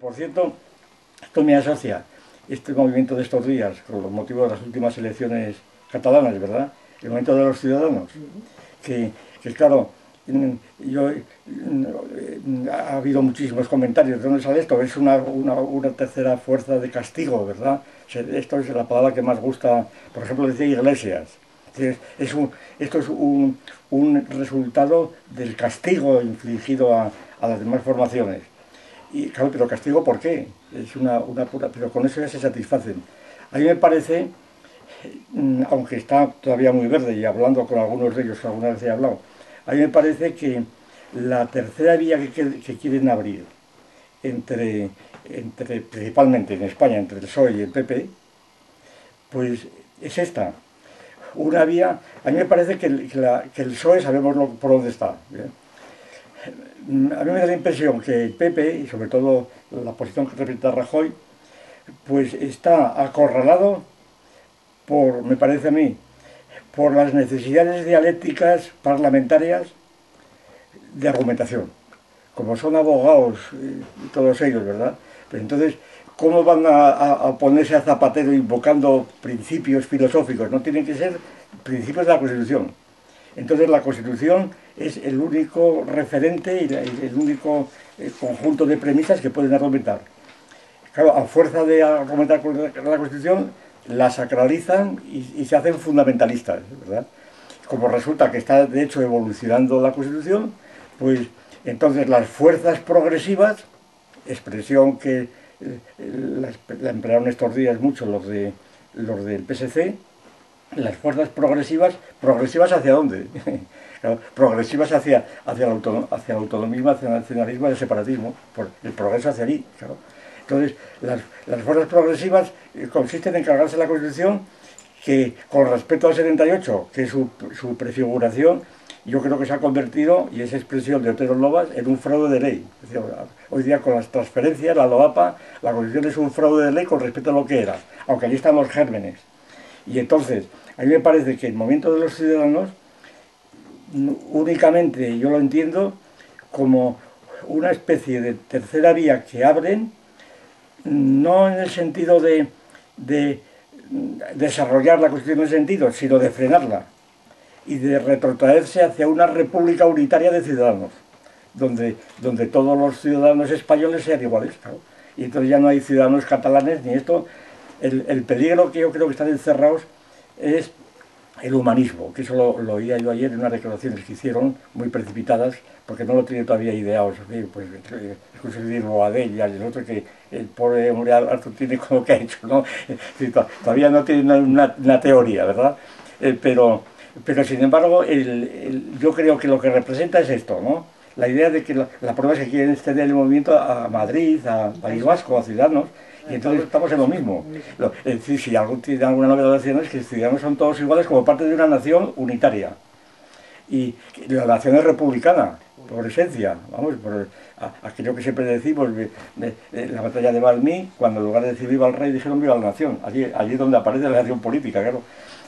Por cierto, esto me asocia, este movimiento de estos días, con los motivos de las últimas elecciones catalanas, ¿verdad? El movimiento de los ciudadanos, que claro, ha habido muchísimos comentarios. ¿De dónde sale esto? Es una tercera fuerza de castigo, ¿verdad? Esto es la palabra que más gusta, por ejemplo, decía Iglesias. Esto es un resultado del castigo infligido a las demás formaciones. Y claro, pero castigo, ¿por qué? Es una pura... Pero con eso ya se satisfacen. A mí me parece, aunque está todavía muy verde y hablando con algunos de ellos, que alguna vez he hablado, a mí me parece que la tercera vía que quieren abrir principalmente en España, entre el PSOE y el PP, pues es esta. Una vía, a mí me parece que el PSOE sabemos por dónde está. ¿Bien? A mí me da la impresión que el PP, y sobre todo la posición que representa Rajoy, pues está acorralado por, me parece a mí, por las necesidades dialécticas parlamentarias de argumentación. Como son abogados, todos ellos, ¿verdad? Pues entonces, ¿cómo van a ponerse a Zapatero invocando principios filosóficos? No tienen que ser principios de la Constitución. Entonces la Constitución es el único referente y el único conjunto de premisas que pueden argumentar. Claro, a fuerza de argumentar con la Constitución, la sacralizan y se hacen fundamentalistas, ¿verdad? Como resulta que está, de hecho, evolucionando la Constitución, pues entonces las fuerzas progresivas, expresión que la emplearon estos días mucho los del PSC, las fuerzas progresivas, ¿progresivas hacia dónde? Claro, progresivas hacia el autonomismo, hacia el nacionalismo y el separatismo, por el progreso hacia allí, claro. Entonces, las fuerzas progresivas consisten en cargarse la Constitución, que con respecto al 78, que es su prefiguración, yo creo que se ha convertido, y es expresión de Otero Novas, en un fraude de ley. Es decir, hoy día con las transferencias, la LOAPA, la Constitución es un fraude de ley con respecto a lo que era, aunque allí están los gérmenes. Y entonces, a mí me parece que el movimiento de los ciudadanos, únicamente yo lo entiendo como una especie de tercera vía que abren, no en el sentido de desarrollar la Constitución en ese sentido, sino de frenarla y de retrotraerse hacia una república unitaria de ciudadanos, donde todos los ciudadanos españoles sean iguales, claro. Y entonces ya no hay ciudadanos catalanes ni esto. El peligro que yo creo que están encerrados es el humanismo, que eso lo oía yo ayer en unas declaraciones que hicieron, muy precipitadas, porque no lo tenía todavía ideado. Pues escuché decir Boadell y el otro, que el pobre hombre Arthur tiene como que ha hecho, ¿no? Todavía no tiene una teoría, ¿verdad? Pero sin embargo, yo creo que lo que representa es esto, ¿no? La idea de que la prueba es que quieren extender el movimiento a Madrid, a País Vasco, a Ciudadanos, y entonces estamos en lo mismo. Es decir, si algo tiene alguna novedad es que los ciudadanos son todos iguales como parte de una nación unitaria. Y la nación es republicana, por esencia. Vamos, por aquello que siempre decimos, la batalla de Valmy, cuando en lugar de decir viva el rey, dijeron viva la nación. Allí es donde aparece la nación política, claro.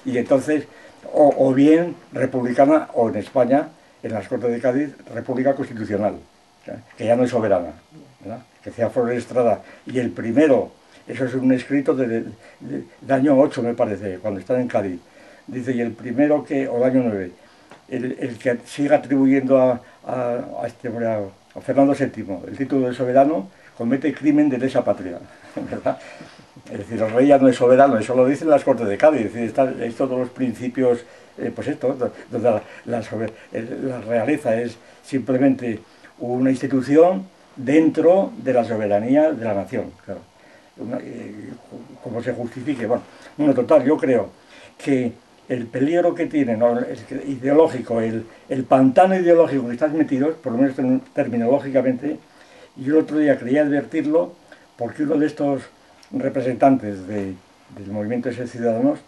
Y entonces, o bien republicana, o en España, en las Cortes de Cádiz, república constitucional, que ya no es soberana, ¿verdad? Que decía Flores Estrada. Y el primero, eso es un escrito del año 8, me parece, cuando están en Cádiz. Dice, y el primero que, o el año 9, el que siga atribuyendo a Fernando VII el título de soberano, comete crimen de lesa patria, ¿verdad? Es decir, el rey ya no es soberano, eso lo dicen las Cortes de Cádiz, es decir, es todos los principios, pues esto, donde la realeza es simplemente una institución dentro de la soberanía de la nación, claro. Como se justifique. Bueno, total, yo creo que el peligro que tienen, ¿no? Ideológico, el pantano ideológico que están metidos, por lo menos terminológicamente, yo el otro día quería advertirlo porque uno de estos representantes del movimiento de Ciudadanos,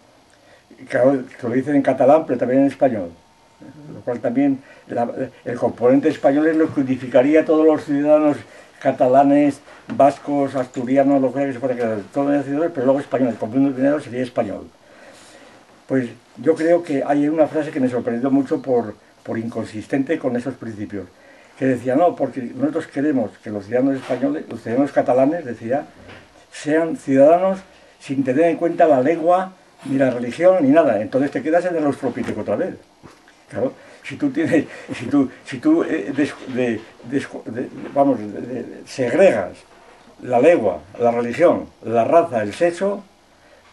claro, que lo dicen en catalán, pero también en español, lo cual también el componente español es lo que unificaría a todos los ciudadanos catalanes, vascos, asturianos, lo que se fuera, todos los ciudadanos, pero luego español, el componente primero sería español. Pues yo creo que hay una frase que me sorprendió mucho por inconsistente con esos principios. que decía, no, porque nosotros queremos que los ciudadanos españoles, los ciudadanos catalanes, decía, sean ciudadanos sin tener en cuenta la lengua, ni la religión, ni nada. Entonces te quedas en el australopiteco otra vez. Claro, si tú tienes, si tú vamos, segregas la lengua, la religión, la raza, el sexo,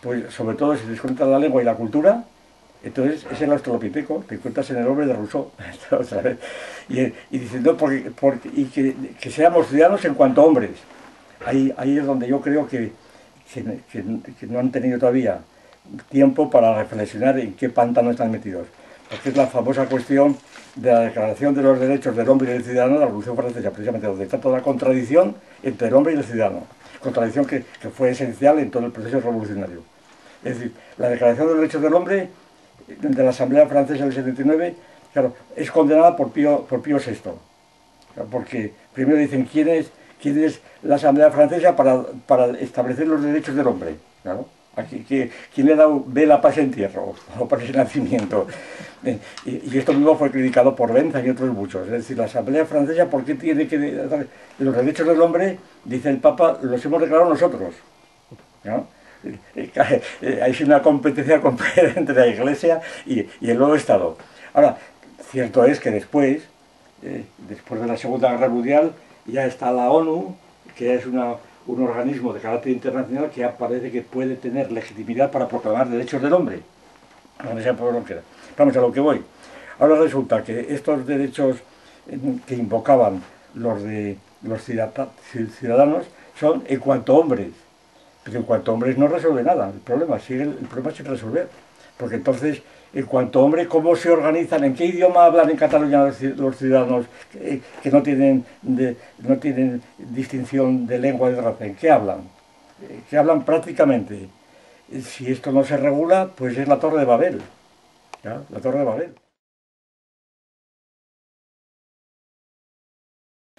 pues sobre todo si descuentas la lengua y la cultura, entonces es el australopiteco, te encuentras en el hombre de Rousseau, otra vez. Y diciendo que seamos ciudadanos en cuanto a hombres. Ahí es donde yo creo que no han tenido todavía tiempo para reflexionar en qué pantano están metidos. Porque es la famosa cuestión de la Declaración de los Derechos del Hombre y del Ciudadano de la Revolución Francesa, precisamente donde está toda la contradicción entre el hombre y el ciudadano. Contradicción que fue esencial en todo el proceso revolucionario. Es decir, la Declaración de los Derechos del Hombre de la Asamblea Francesa del 79, claro, es condenada por Pío VI. Claro, porque primero dicen quién es la Asamblea Francesa para establecer los derechos del hombre. Claro. Aquí, ¿quién le ha dado vela para ese entierro o para ese nacimiento? Y esto mismo fue criticado por Bentham y otros muchos. Es decir, la Asamblea Francesa, ¿por qué tiene que los derechos del hombre, dice el Papa, los hemos declarado nosotros? ¿No? Hay una competencia entre la Iglesia y el nuevo Estado. Ahora, cierto es que después de la Segunda Guerra Mundial, ya está la ONU, que es un organismo de carácter internacional que parece que puede tener legitimidad para proclamar derechos del hombre. Vamos a lo que voy. Ahora resulta que estos derechos que invocaban los ciudadanos son en cuanto a hombres. Pero en cuanto a hombres no resuelve nada, el problema sigue sin resolver. Porque entonces, en cuanto a hombres, ¿cómo se organizan? ¿En qué idioma hablan en Cataluña los ciudadanos que no tienen distinción de lengua y de raza? ¿En qué hablan? ¿Qué hablan prácticamente? Si esto no se regula, pues es la Torre de Babel. ¿Ya? La Torre de Babel.